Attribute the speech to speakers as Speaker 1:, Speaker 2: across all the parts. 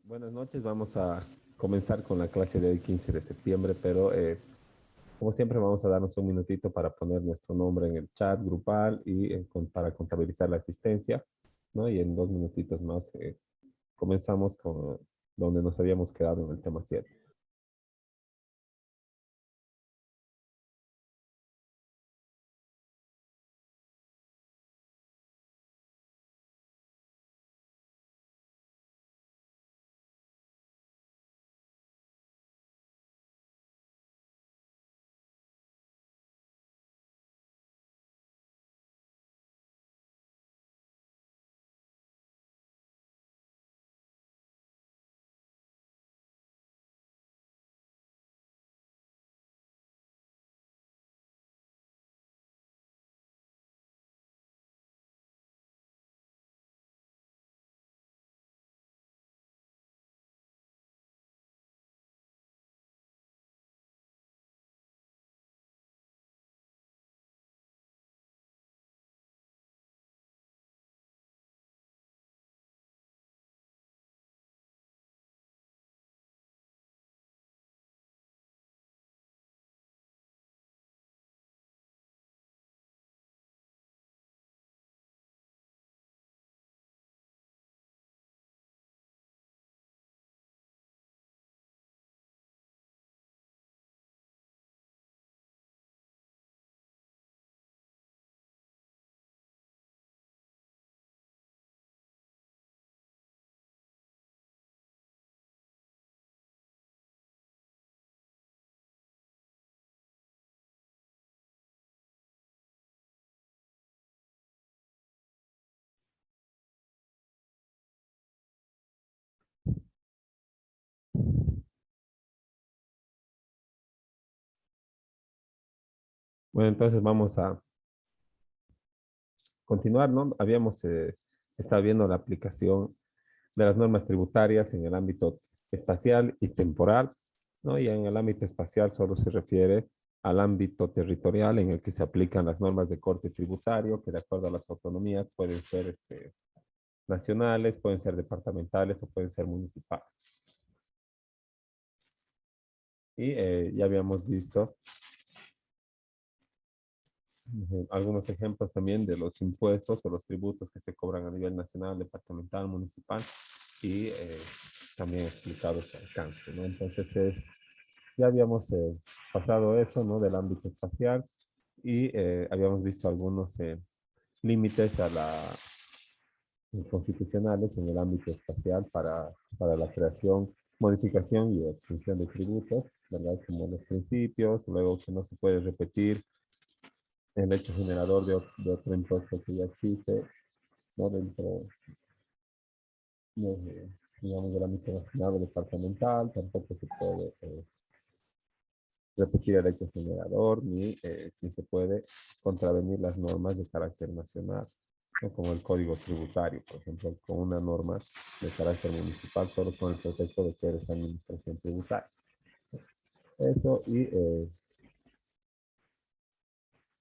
Speaker 1: Buenas noches, vamos a comenzar con la clase de hoy, 15 de septiembre, pero como siempre vamos a darnos un minutito para poner nuestro nombre en el chat grupal y para contabilizar la asistencia, ¿no? Y en 2 minutitos más comenzamos con donde nos habíamos quedado en el tema 7. Bueno, entonces vamos a continuar, ¿no? Habíamos estado viendo la aplicación de las normas tributarias en el ámbito espacial y temporal, ¿no? Y en el ámbito espacial solo se refiere al ámbito territorial en el que se aplican las normas de corte tributario, que de acuerdo a las autonomías pueden ser nacionales, pueden ser departamentales o pueden ser municipales. Y ya habíamos visto algunos ejemplos también de los impuestos o los tributos que se cobran a nivel nacional, departamental, municipal y también explicado su alcance, ¿no? Entonces, ya habíamos pasado eso, ¿no? Del ámbito espacial y habíamos visto algunos límites a la constitucionales en el ámbito espacial para la creación, modificación y extinción de tributos, ¿verdad? Como los principios, luego que no se puede repetir el hecho generador de otro impuesto que ya existe, ¿no? Dentro de, digamos, del ámbito nacional o departamental, tampoco se puede repetir el hecho generador, ni se puede contravenir las normas de carácter nacional, ¿no? Como el Código Tributario, por ejemplo, con una norma de carácter municipal, solo con el pretexto de que eres administración tributaria. Eso, y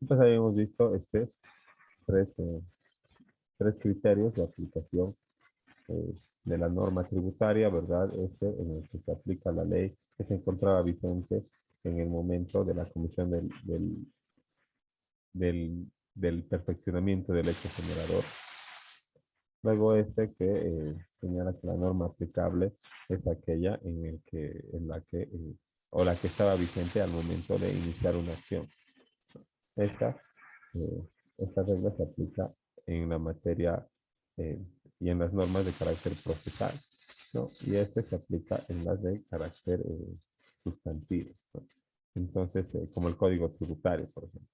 Speaker 1: pues habíamos visto tres, eh, tres criterios de aplicación eh, de la norma tributaria, ¿verdad? En el que se aplica la ley que se encontraba vigente en el momento de la comisión del perfeccionamiento del hecho generador. Luego que señala que la norma aplicable es aquella en la que, o la que estaba vigente al momento de iniciar una acción. Esta, esta regla se aplica en la materia eh, y en las normas de carácter procesal, ¿no? Y se aplica en las de carácter sustantivo, ¿no? Entonces, como el código tributario, por ejemplo,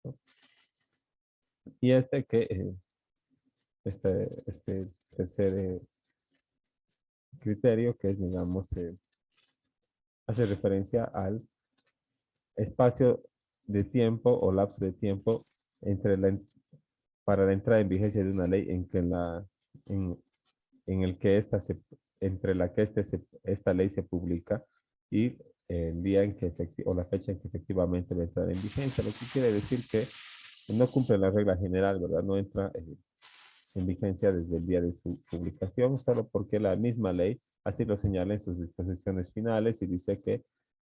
Speaker 1: ¿no? Y este tercer criterio que es, digamos, hace referencia al espacio de tiempo o lapso de tiempo entre para la entrada en vigencia de una ley en, en el que entre la que esta ley se publica y el día en que o la fecha en que efectivamente va a entrar en vigencia, lo que quiere decir que no cumple la regla general, ¿verdad? No entra en vigencia desde el día de su publicación, solo porque la misma ley así lo señala en sus disposiciones finales y dice que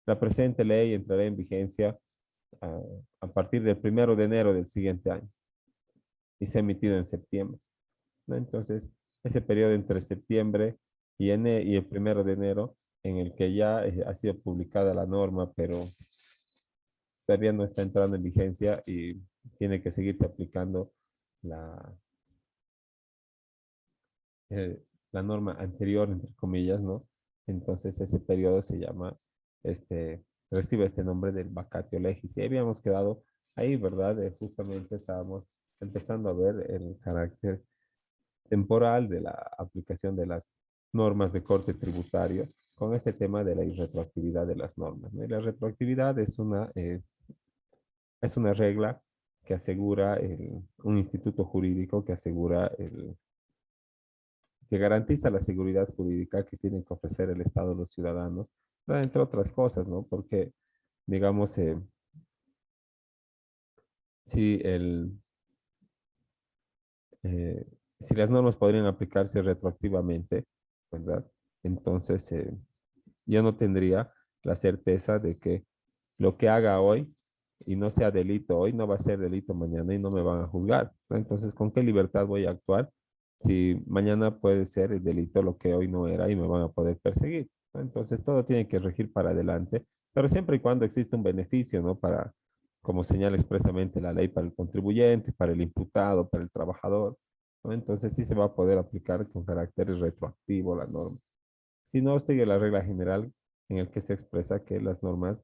Speaker 1: la presente ley entrará en vigencia a, a partir del 1 de enero del siguiente año y se ha emitido en septiembre, ¿no? Entonces, ese periodo entre septiembre y el 1 de enero, en el que ya ha sido publicada la norma, pero todavía no está entrando en vigencia y tiene que seguirse aplicando la, eh, la norma anterior, entre comillas, ¿no? Entonces, ese periodo se llama, recibe este nombre del vacatio legis. Y habíamos quedado ahí, ¿verdad? Justamente estábamos empezando a ver el carácter temporal de la aplicación de las normas de corte tributario con este tema de la irretroactividad de las normas, ¿no? Y la retroactividad es una regla que asegura un instituto jurídico que asegura que garantiza la seguridad jurídica que tienen que ofrecer el Estado a los ciudadanos, entre otras cosas, ¿no? Porque, digamos, si eh, si las normas podrían aplicarse retroactivamente, ¿verdad? Entonces, yo no tendría la certeza de que lo que haga hoy y no sea delito hoy, no va a ser delito mañana y no me van a juzgar, ¿no? Entonces, ¿con qué libertad voy a actuar si mañana puede ser el delito lo que hoy no era y me van a poder perseguir, ¿no? Entonces, todo tiene que regir para adelante, pero siempre y cuando existe un beneficio, ¿no? Para, como señala expresamente la ley, para el contribuyente, para el imputado, para el trabajador, ¿no? Entonces, sí se va a poder aplicar con carácter retroactivo la norma. Si no, sigue la regla general en el que se expresa que las normas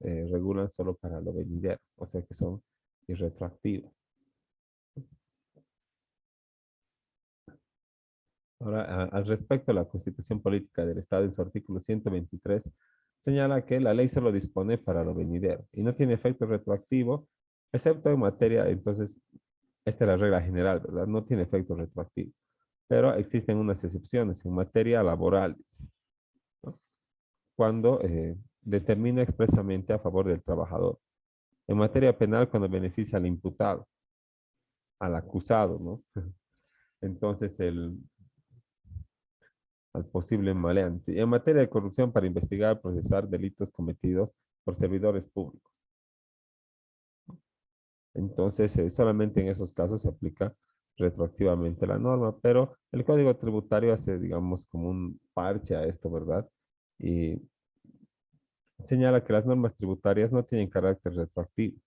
Speaker 1: regulan solo para lo venidero, o sea que son irretroactivas. Ahora, al respecto a la Constitución Política del Estado, en su artículo 123, señala que la ley solo dispone para lo venidero y no tiene efecto retroactivo, excepto en materia, entonces, esta es la regla general, ¿verdad? No tiene efecto retroactivo, pero existen unas excepciones en materia laboral, dice, ¿no? Cuando determina expresamente a favor del trabajador. En materia penal, cuando beneficia al imputado, al acusado, ¿no? Entonces, al posible maleante. Y en materia de corrupción, para investigar, procesar delitos cometidos por servidores públicos. Entonces, solamente en esos casos se aplica retroactivamente la norma, pero el Código Tributario hace, digamos, como un parche a esto, ¿verdad? Y señala que las normas tributarias no tienen carácter retroactivo,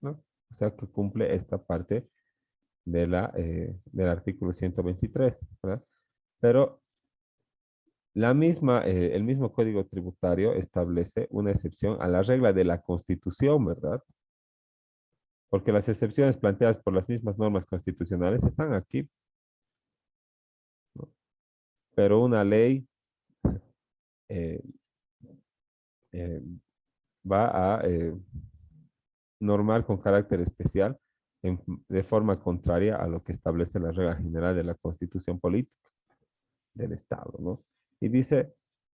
Speaker 1: ¿no? O sea, que cumple esta parte del artículo 123, ¿verdad? Pero el mismo Código Tributario establece una excepción a la regla de la Constitución, ¿verdad? Porque las excepciones planteadas por las mismas normas constitucionales están aquí, ¿no? Pero una ley eh, eh, va a normar con carácter especial de forma contraria a lo que establece la regla general de la Constitución Política del Estado, ¿no? Y dice,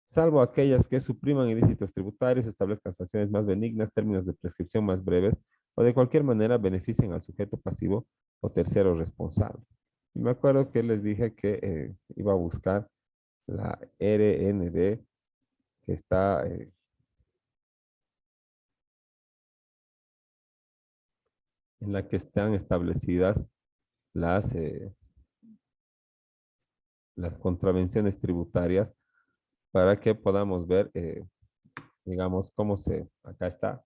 Speaker 1: salvo aquellas que supriman ilícitos tributarios, establezcan sanciones más benignas, términos de prescripción más breves, o de cualquier manera beneficien al sujeto pasivo o tercero responsable. Y me acuerdo que les dije que iba a buscar la RND que está en la que están establecidas las, eh, las contravenciones tributarias para que podamos ver, digamos, acá está.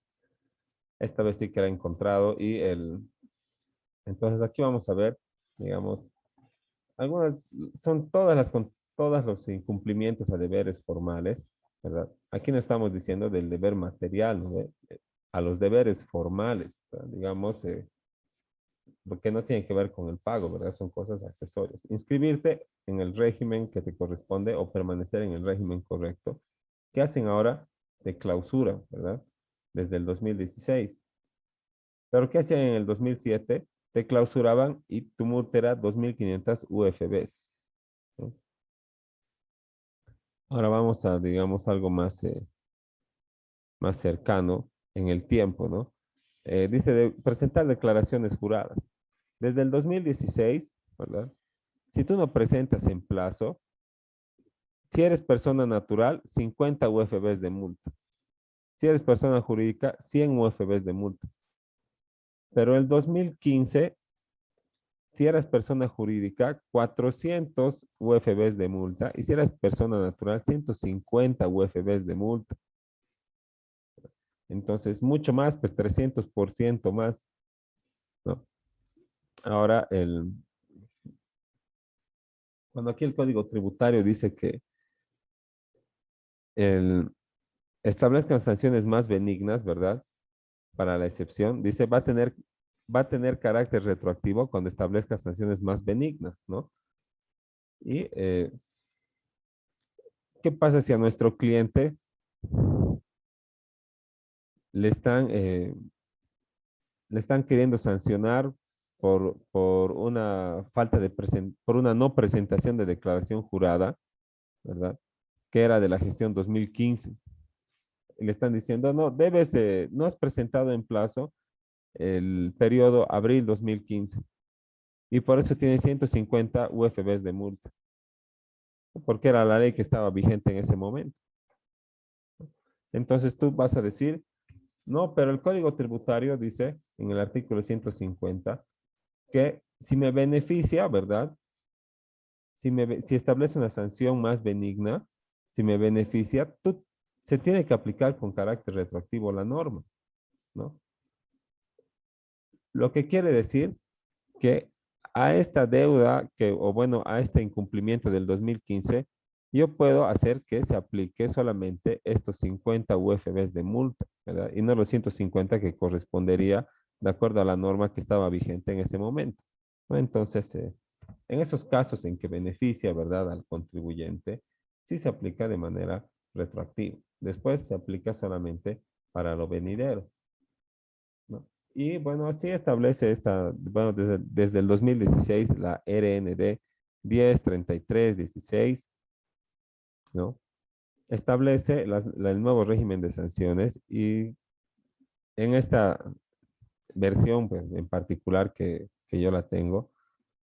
Speaker 1: Esta vez sí que la he encontrado entonces aquí vamos a ver, digamos, algunas, son todos los incumplimientos a deberes formales, ¿verdad? Aquí no estamos diciendo del deber material, ¿no? A los deberes formales, ¿verdad? Digamos, porque no tiene que ver con el pago, ¿verdad? Son cosas accesorias. Inscribirte en el régimen que te corresponde o permanecer en el régimen correcto. ¿Qué hacen ahora? De clausura, ¿verdad? Desde el 2016. Pero ¿qué hacían en el 2007? Te clausuraban y tu multa era 2.500 UFBs, ¿no? Ahora vamos a, digamos, algo más cercano en el tiempo, ¿no? Dice de presentar declaraciones juradas. Desde el 2016, ¿verdad? Si tú no presentas en plazo, si eres persona natural, 50 UFBs de multa. Si eres persona jurídica, 100 UFBs de multa. Pero el 2015, si eras persona jurídica, 400 UFBs de multa. Y si eras persona natural, 150 UFBs de multa. Entonces, mucho más, pues 300% más, ¿no? Ahora, cuando aquí el Código Tributario dice que el, establezcan sanciones más benignas, ¿verdad? Para la excepción, dice va a tener carácter retroactivo cuando establezca sanciones más benignas, ¿no? Y ¿qué pasa si a nuestro cliente le están, eh, le están queriendo sancionar por una por una no presentación de declaración jurada, ¿verdad? Que era de la gestión 2015. Y le están diciendo, no, no has presentado en plazo el periodo abril 2015 y por eso tiene 150 UFBs de multa, porque era la ley que estaba vigente en ese momento. Entonces tú vas a decir, no, pero el Código Tributario dice en el artículo 150 que si me beneficia, ¿verdad? Si establece una sanción más benigna, si me beneficia, se tiene que aplicar con carácter retroactivo la norma, ¿no? Lo que quiere decir que a esta deuda, o bueno, a este incumplimiento del 2015, yo puedo hacer que se aplique solamente estos 50 UFBs de multa, ¿verdad? Y no los 150 que correspondería de acuerdo a la norma que estaba vigente en ese momento, ¿no? Entonces, en esos casos en que beneficia, ¿verdad?, al contribuyente, sí se aplica de manera retroactiva. Después se aplica solamente para lo venidero, ¿no? Y bueno, así establece bueno, desde el 2016, la RND 103316, ¿no? Establece el nuevo régimen de sanciones y en esta versión, pues, en particular que yo la tengo,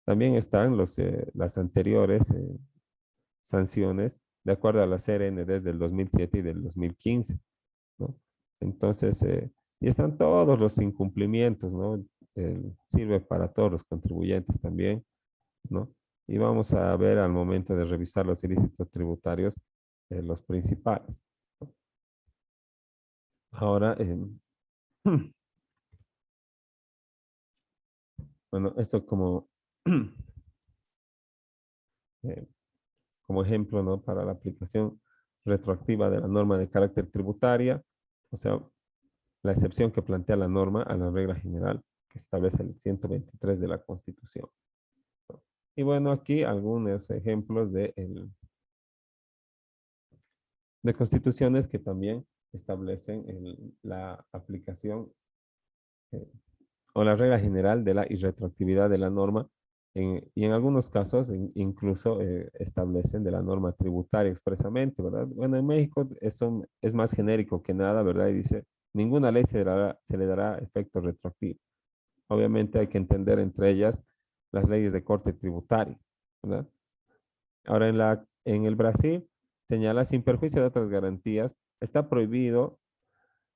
Speaker 1: también están las anteriores sanciones de acuerdo a las RNDs del 2007 y del 2015, ¿no? Entonces, y están todos los incumplimientos, ¿no? Sirve para todos los contribuyentes también, ¿no? Y vamos a ver al momento de revisar los ilícitos tributarios, los principales. Ahora, bueno, esto eh, como ejemplo, ¿no? Para la aplicación retroactiva de la norma de carácter tributaria, o sea, la excepción que plantea la norma a la regla general que establece el 123 de la Constitución. Y bueno, aquí algunos ejemplos de constituciones que también establecen la aplicación eh, o la regla general de la irretroactividad de la norma y en algunos casos incluso establecen de la norma tributaria expresamente, ¿verdad? Bueno, en México eso es más genérico que nada, ¿verdad? Y dice, ninguna ley se le dará efecto retroactivo. Obviamente hay que entender entre ellas las leyes de corte tributario, ¿verdad? Ahora en el Brasil señala, sin perjuicio de otras garantías, está prohibido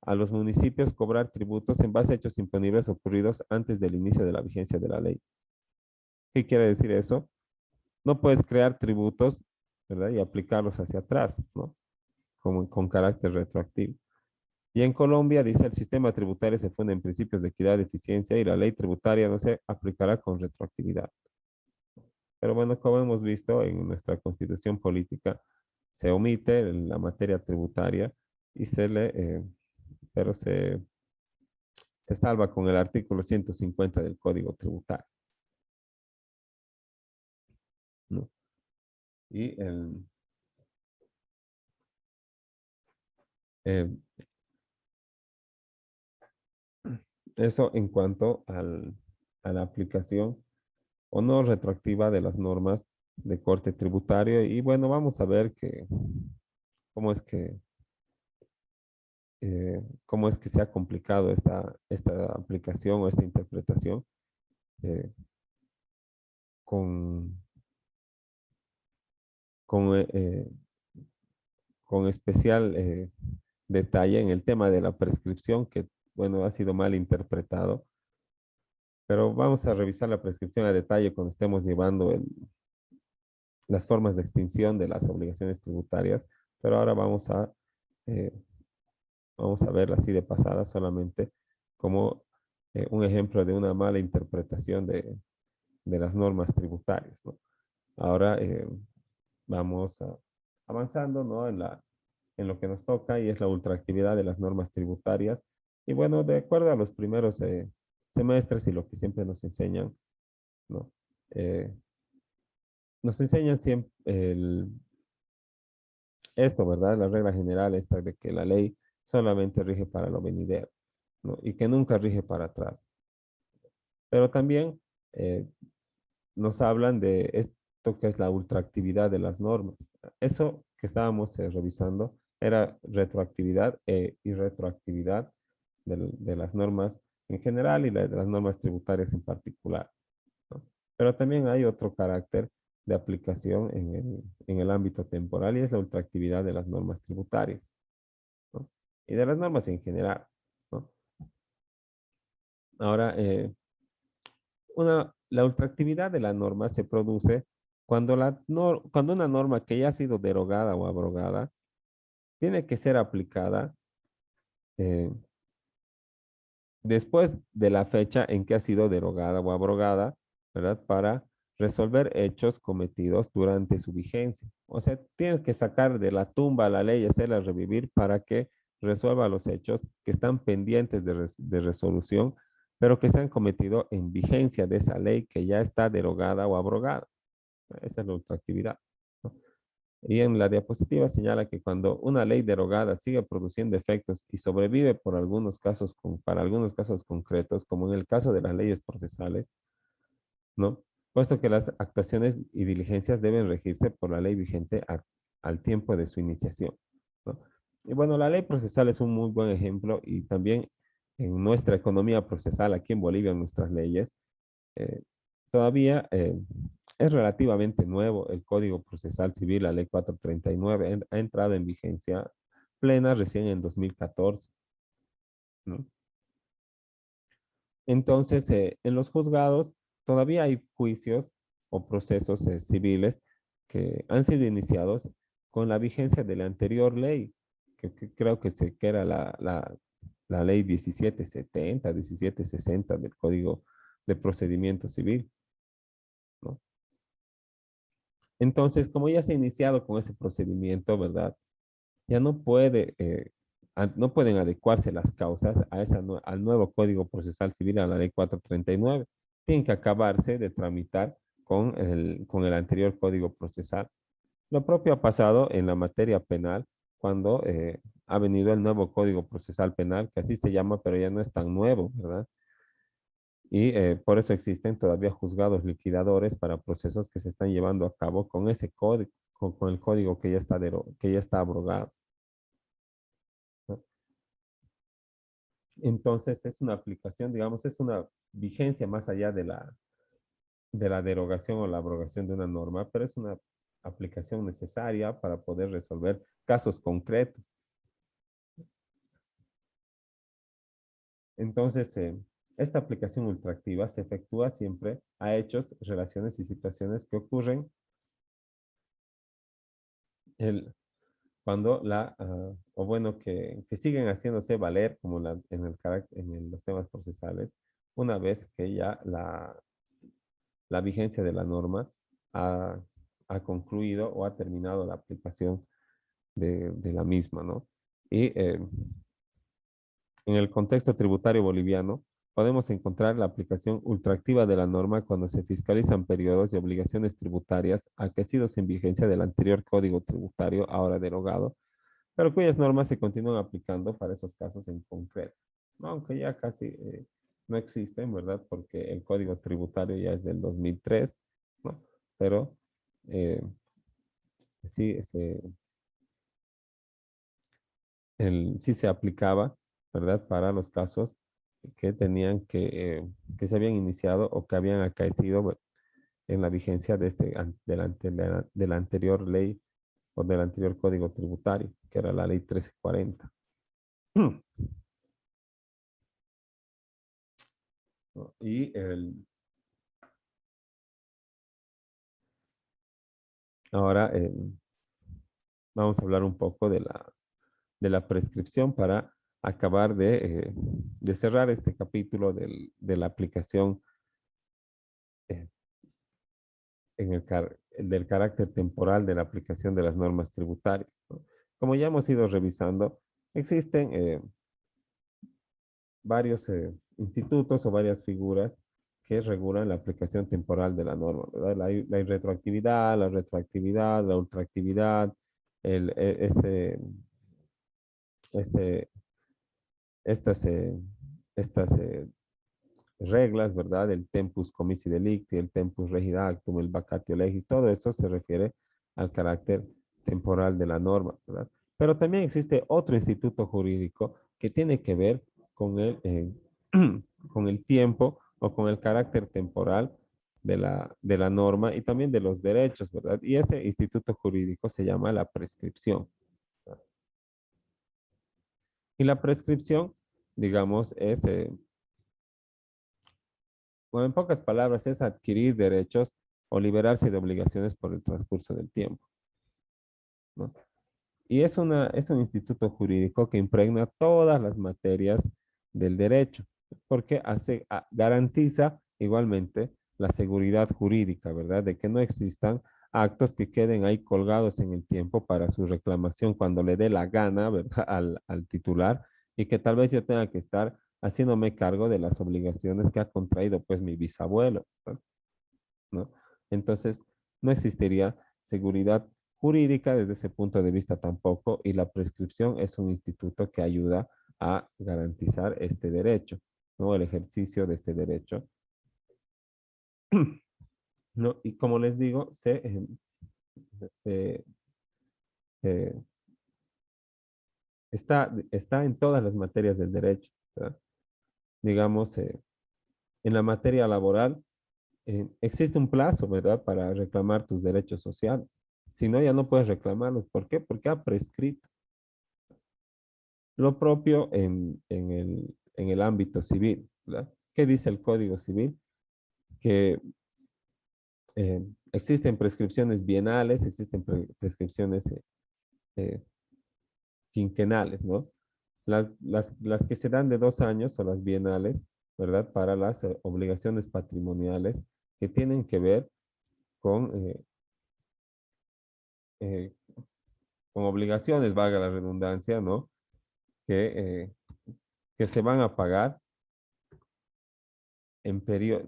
Speaker 1: a los municipios cobrar tributos en base a hechos imponibles ocurridos antes del inicio de la vigencia de la ley. ¿Qué quiere decir eso? No puedes crear tributos, ¿verdad? Y aplicarlos hacia atrás, ¿no? Como con carácter retroactivo. Y en Colombia dice el sistema tributario se funda en principios de equidad y eficiencia y la ley tributaria no se aplicará con retroactividad. Pero bueno, como hemos visto en nuestra constitución política, se omite la materia tributaria y pero se salva con el artículo 150 del Código Tributario, ¿no? Y eh, eso en cuanto a la aplicación o no retroactiva de las normas de corte tributario. Y bueno, vamos a ver cómo es que, cómo es que se ha complicado esta aplicación o esta interpretación eh, con, con, eh, eh, con especial detalle en el tema de la prescripción, que, bueno, ha sido mal interpretado. Pero vamos a revisar la prescripción a detalle cuando estemos llevando las formas de extinción de las obligaciones tributarias. Pero ahora eh, vamos a verla así de pasada solamente como un ejemplo de una mala interpretación de las normas tributarias, ¿no? Ahora vamos avanzando, ¿no? En lo que nos toca y es la ultraactividad de las normas tributarias. Y bueno, de acuerdo a los primeros semestres y lo que siempre nos enseñan, ¿no? Eh, nos enseñan siempre esto, ¿verdad? La regla general esta de que la ley solamente rige para lo venidero, ¿no? Y que nunca rige para atrás. Pero también eh, nos hablan de esto que es la ultraactividad de las normas. Eso que estábamos revisando era retroactividad y retroactividad de las normas en general y de las normas tributarias en particular, ¿no? Pero también hay otro carácter de aplicación en el ámbito temporal y es la ultraactividad de las normas tributarias, ¿no? Y de las normas en general, ¿no? Ahora, la ultraactividad de la norma se produce cuando, cuando una norma que ya ha sido derogada o abrogada tiene que ser aplicada eh, después de la fecha en que ha sido derogada o abrogada, ¿verdad? Para resolver hechos cometidos durante su vigencia. O sea, tienes que sacar de la tumba la ley y hacerla revivir para que resuelva los hechos que están pendientes de resolución, pero que se han cometido en vigencia de esa ley que ya está derogada o abrogada. Esa es la ultraactividad, ¿no? Y en la diapositiva señala que cuando una ley derogada sigue produciendo efectos y sobrevive por algunos casos, para algunos casos concretos, como en el caso de las leyes procesales, ¿no? Puesto que las actuaciones y diligencias deben regirse por la ley vigente al tiempo de su iniciación, ¿no? Y bueno, la ley procesal es un muy buen ejemplo y también en nuestra economía procesal, aquí en Bolivia, en nuestras leyes, eh, todavía es relativamente nuevo el Código Procesal Civil, la Ley 439, ha entrado en vigencia plena recién en 2014, ¿no? Entonces, en los juzgados todavía hay juicios o procesos civiles que han sido iniciados con la vigencia de la anterior ley, que creo que era la ley 1770, 1760 del Código de Procedimiento Civil, ¿no? Entonces, como ya se ha iniciado con ese procedimiento, ¿verdad? Ya no pueden adecuarse las causas al nuevo Código Procesal Civil, a la Ley 439. Tienen que acabarse de tramitar con el anterior Código Procesal. Lo propio ha pasado en la materia penal cuando ha venido el nuevo Código Procesal Penal, que así se llama, pero ya no es tan nuevo, ¿verdad? Y por eso existen todavía juzgados liquidadores para procesos que se están llevando a cabo con ese código, con el código que ya está abrogado, ¿no? Entonces es una aplicación, digamos, es una vigencia más allá de la derogación o la abrogación de una norma, pero es una aplicación necesaria para poder resolver casos concretos. Entonces, esta aplicación ultraactiva se efectúa siempre a hechos, relaciones y situaciones que ocurren el, cuando o bueno, que siguen haciéndose valer como en los temas procesales, una vez que ya la vigencia de la norma ha, ha concluido o ha terminado la aplicación de la misma, ¿no? Y En el contexto tributario boliviano, podemos encontrar la aplicación ultraactiva de la norma cuando se fiscalizan periodos y obligaciones tributarias aquecidos en vigencia del anterior Código Tributario, ahora derogado, pero cuyas normas se continúan aplicando para esos casos en concreto, ¿no? Aunque ya casi no existen, ¿verdad? Porque el Código Tributario ya es del 2003, ¿no? Pero eh, sí, sí se aplicaba, ¿verdad? Para los casos que tenían que se habían iniciado o que habían acaecido en la vigencia de de la anterior ley o del anterior código tributario, que era la ley 1340. ¿No? Ahora vamos a hablar un poco de la prescripción para acabar de cerrar este capítulo de la aplicación eh, del carácter temporal de la aplicación de las normas tributarias, ¿no? Como ya hemos ido revisando, existen varios institutos o varias figuras que regulan la aplicación temporal de la norma, ¿verdad? La irretroactividad, la retroactividad, la ultraactividad, el, e- ese, este, estas, estas reglas, ¿verdad? El tempus commissi delicti, el tempus regit actum, el vacatio legis, todo eso se refiere al carácter temporal de la norma, ¿verdad? Pero también existe otro instituto jurídico que tiene que ver con con el tiempo o con el carácter temporal de la norma y también de los derechos, ¿verdad? Y ese instituto jurídico se llama la prescripción, ¿verdad? Y la prescripción, digamos, bueno, en pocas palabras, es adquirir derechos o liberarse de obligaciones por el transcurso del tiempo, ¿no? Y es un instituto jurídico que impregna todas las materias del derecho, porque garantiza igualmente la seguridad jurídica, ¿verdad? De que no existan actos que queden ahí colgados en el tiempo para su reclamación cuando le dé la gana, ¿verdad? Al titular y que tal vez yo tenga que estar haciéndome cargo de las obligaciones que ha contraído pues mi bisabuelo, ¿no? Entonces, no existiría seguridad jurídica desde ese punto de vista tampoco, y la prescripción es un instituto que ayuda a garantizar este derecho, ¿no? El ejercicio de este derecho, ¿no? Y como les digo, se, eh, está en todas las materias del derecho, ¿verdad? Digamos, en la materia laboral, existe un plazo, ¿verdad?, para reclamar tus derechos sociales. Si no, ya no puedes reclamarlos. ¿Por qué? Porque ha prescrito. Lo propio en el ámbito civil, ¿verdad? ¿Qué dice el Código Civil? Que existen prescripciones bienales, existen prescripciones eh, quinquenales, ¿no? Las que se dan de 2 años son las bienales, ¿verdad? Para las obligaciones patrimoniales que tienen que ver con, eh, eh, con obligaciones, valga la redundancia, ¿no? Que, eh, que se van a pagar en periodo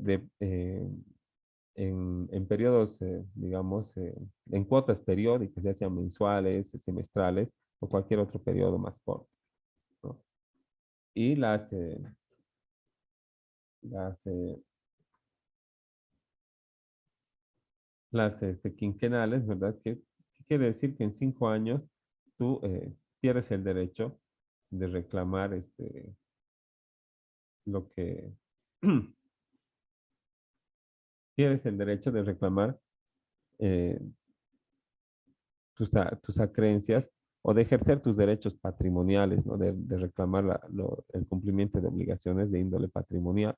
Speaker 1: en periodos, digamos, en cuotas periódicas, ya sean mensuales, semestrales o cualquier otro periodo más corto, ¿no? Y las, eh, quinquenales, ¿verdad? ¿Qué quiere decir? Que en 5 años tú pierdes el derecho de reclamar lo que, pierdes el derecho de reclamar eh, tus acreencias o de ejercer tus derechos patrimoniales, ¿no? De reclamar el cumplimiento de obligaciones de índole patrimonial.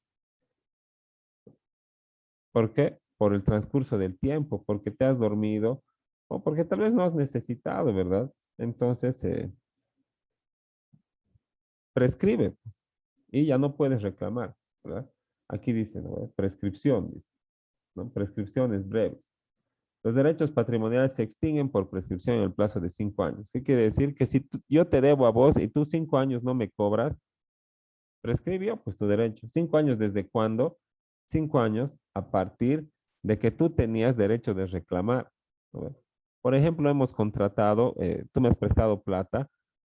Speaker 1: ¿Por qué? Por el transcurso del tiempo, porque te has dormido o porque tal vez no has necesitado, ¿verdad? Entonces, prescribe pues, y ya no puedes reclamar, ¿verdad? Aquí dice, ¿no? Prescripción, dice, ¿no? Prescripciones breves. Los derechos patrimoniales se extinguen por prescripción en el plazo de 5 años. ¿Qué quiere decir? Que si yo te debo a vos y tú 5 años no me cobras, prescribió pues tu derecho. 5 años desde cuándo? 5 años a partir de que tú tenías derecho de reclamar, ¿no? Por ejemplo, hemos contratado, tú me has prestado plata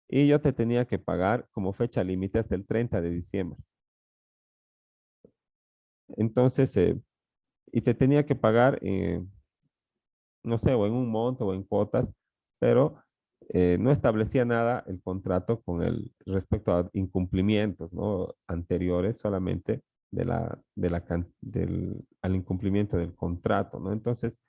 Speaker 1: y yo te tenía que pagar como fecha límite hasta el 30 de diciembre. Entonces, y te tenía que pagar, no sé, o en un monto o en cuotas, pero no establecía nada el contrato con el respecto a incumplimientos, ¿no? Anteriores, solamente al incumplimiento del contrato, ¿no? Entonces,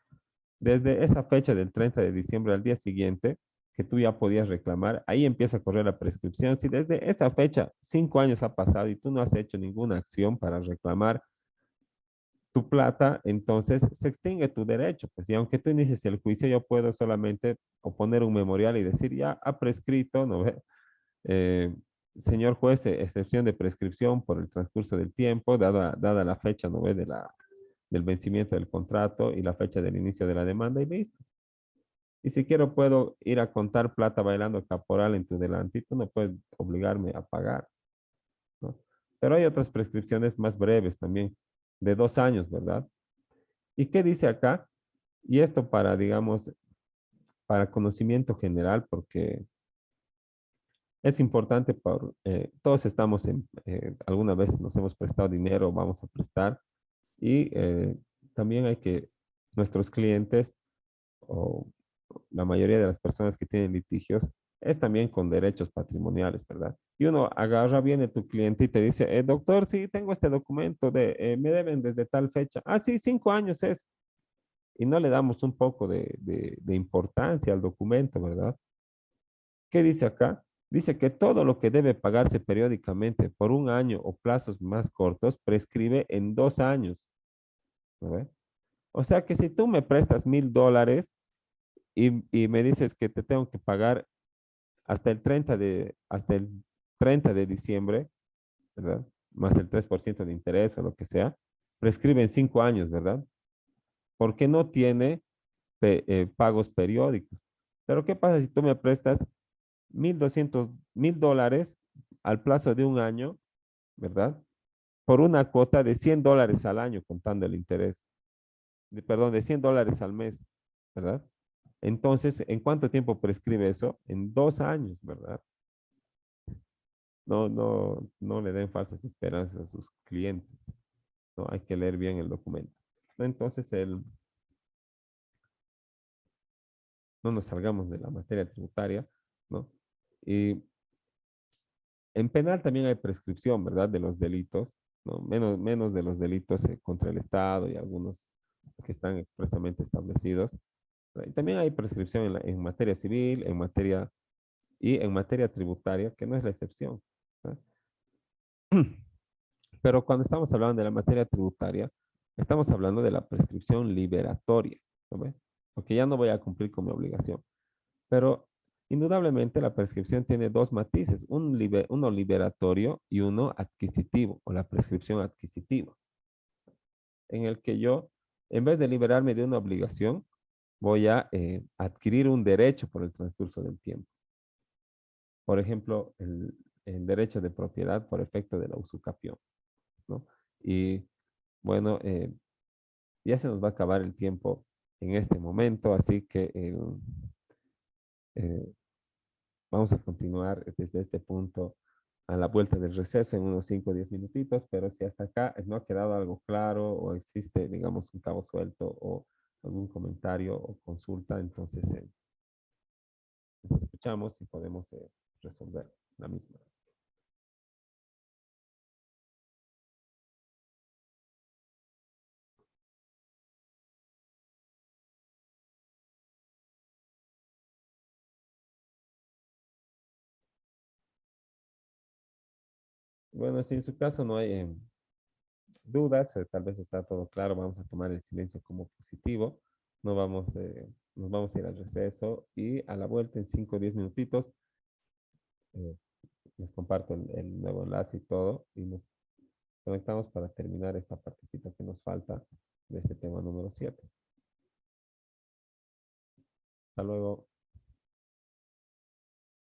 Speaker 1: desde esa fecha del 30 de diciembre al día siguiente, que tú ya podías reclamar, ahí empieza a correr la prescripción. Si desde esa fecha 5 años ha pasado y tú no has hecho ninguna acción para reclamar tu plata, entonces se extingue tu derecho. Pues, y aunque tú inicies el juicio, yo puedo solamente oponer un memorial y decir, ya ha prescrito, ¿no ve? Eh, señor juez, excepción de prescripción por el transcurso del tiempo, dada la fecha, ¿no ve? Del vencimiento del contrato y la fecha del inicio de la demanda y listo. Y si quiero, puedo ir a contar plata bailando caporal en tu delante y tú no puedes obligarme a pagar, ¿no? Pero hay otras prescripciones más breves también, de 2 años, ¿verdad? ¿Y qué dice acá? Y esto para, digamos, para conocimiento general, porque es importante, todos estamos alguna vez nos hemos prestado dinero, vamos a prestar, y también hay que nuestros clientes o la mayoría de las personas que tienen litigios es también con derechos patrimoniales, ¿verdad? Y uno agarra, viene tu cliente y te dice, doctor, sí, tengo este documento me deben desde tal fecha. Ah, sí, 5 años es. Y no le damos un poco de importancia al documento, ¿verdad? ¿Qué dice acá? Dice que todo lo que debe pagarse periódicamente por un año o plazos más cortos prescribe en 2 años, ¿no ve? O sea que si tú me prestas $1,000 y me dices que te tengo que pagar hasta el 30 de diciembre, ¿verdad? Más el 3% de interés o lo que sea, prescribe en 5 años, ¿verdad? Porque no tiene pagos periódicos. Pero ¿qué pasa si tú me prestas $1,200 al plazo de un año, ¿verdad? Por una cuota de $100 al año contando el interés, perdón, de $100 al mes, ¿verdad? Entonces, ¿en cuánto tiempo prescribe eso? En 2 años, ¿verdad? No, no, no le den falsas esperanzas a sus clientes, ¿no? Hay que leer bien el documento. Entonces, no nos salgamos de la materia tributaria, ¿no? Y en penal también hay prescripción, ¿verdad? De los delitos, ¿no? Menos de los delitos contra el Estado y algunos que están expresamente establecidos. Y también hay prescripción en materia civil, en materia tributaria, que no es la excepción, ¿no? Pero cuando estamos hablando de la materia tributaria, estamos hablando de la prescripción liberatoria, ¿no ve? Porque ya no voy a cumplir con mi obligación. Pero indudablemente la prescripción tiene dos matices, uno liberatorio y uno adquisitivo, o la prescripción adquisitiva, en el que yo, en vez de liberarme de una obligación, voy a adquirir un derecho por el transcurso del tiempo. Por ejemplo, el derecho de propiedad por efecto de la usucapión, ¿no? Y bueno, ya se nos va a acabar el tiempo en este momento, así que eh, vamos a continuar desde este punto a la vuelta del receso en unos 5 o 10 minutitos, pero si hasta acá no ha quedado algo claro o existe, digamos, un cabo suelto o algún comentario o consulta, entonces nos escuchamos y podemos resolver la misma. Bueno, si en su caso no hay dudas, tal vez está todo claro, vamos a tomar el silencio como positivo, nos vamos a ir al receso y a la vuelta en 5 o 10 minutitos eh, les comparto el nuevo enlace y todo y nos conectamos para terminar esta partecita que nos falta de este tema número 7. Hasta luego.